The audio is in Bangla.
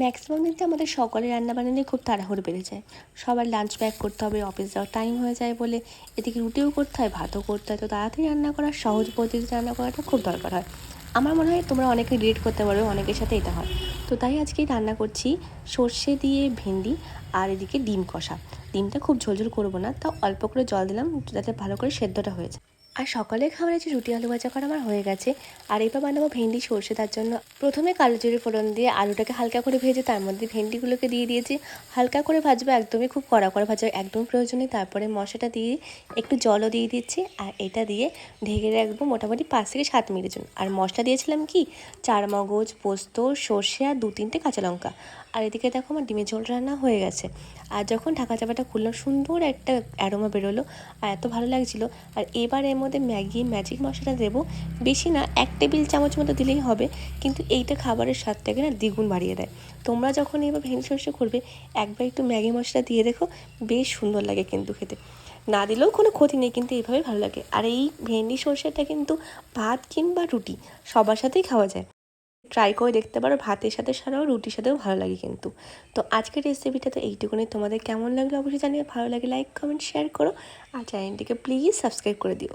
ম্যাক্সিমাম দিন তো আমাদের সকলের রান্নাবান্না নিয়ে খুব তাড়াহুড়ো বেড়ে যায়। সবার লাঞ্চ প্যাক করতে হবে, অফিস যাওয়ার টাইম হয়ে যায় বলে এদিকে রুটিও করতে হয়, ভাতও করতে হয়। তো তাড়াতাড়ি রান্না করা, সহজ পদ্ধতিতে রান্না করাটা খুব দরকার হয়। আমার মনে হয় তোমরা অনেকে রিলেট করতে পারবে, অনেকের সাথে এটা হয়। তো তাই আজকেই রান্না করছি সর্ষে দিয়ে ভেন্ডি, আর এদিকে ডিম কষা। ডিমটা খুব ঝোলঝোল করবো না, তাও অল্প করে জল দিলাম যাতে ভালো করে সেদ্ধটা হয়ে যায়। আর সকালে খাবারে যে রুটি আলু ভাজা করা আমার হয়ে গেছে। আর এবার বানাবো ভেন্ডি সর্ষে। তার জন্য প্রথমে কালো জিরে ফোড়ন দিয়ে আলুটাকে হালকা করে ভেজে তার মধ্যে ভেন্ডিগুলোকে দিয়ে দিয়েছি। হালকা করে ভাজবো, একদমই খুব কড়া করে ভাজার একদম প্রয়োজন নেই। তারপরে মশলাটা দিয়ে একটু জলও দিয়ে দিচ্ছি, আর এটা দিয়ে ঢেকে রাখবো মোটামুটি 5 থেকে 7 মিনিটের জন্য। আর মশলা দিয়েছিলাম কি, চারমগজ, পোস্ত, সর্ষে আর 2-3টে কাঁচা লঙ্কা। আর এদিকে দেখো আমার ডিমের ঝোল রান্না হয়ে গেছে। আর যখন ঢাকা চাপাটা খুললাম, সুন্দর একটা অ্যারোমা বেরোলো আর এত ভালো লাগছিলো। আর এবার এর মধ্যে ম্যাজিক মশলাটা দেবো। বেশি না, 1 টেবিল চামচ মতো দিলেই হবে, কিন্তু এইটা খাবারের স্বাদটাকে না দ্বিগুণ বাড়িয়ে দেয়। তোমরা যখন এবার ভেন্ডি সর্ষে করবে, একবার একটু ম্যাগি মশলা দিয়ে দেখো, বেশ সুন্দর লাগে কিন্তু খেতে। না দিলেও কোনো ক্ষতি নেই, কিন্তু এইভাবে ভালো লাগে। আর এই ভেন্ডি সর্ষেটা কিন্তু ভাত কিংবা রুটি সবার সাথেই খাওয়া যায়। ট্রাই করে দেখতে পারো, ভাতের সাথে ছাড়াও রুটির সাথেও ভালো লাগে কিন্তু। তো আজকের রেসিপিটা তো এইটুকুনি। তোমাদের কেমন লাগলো অবশ্যই জানিয়ে, ভালো লাগে লাইক কমেন্ট শেয়ার করো, আর চ্যানেলটিকে প্লিজ সাবস্ক্রাইব করে দিও।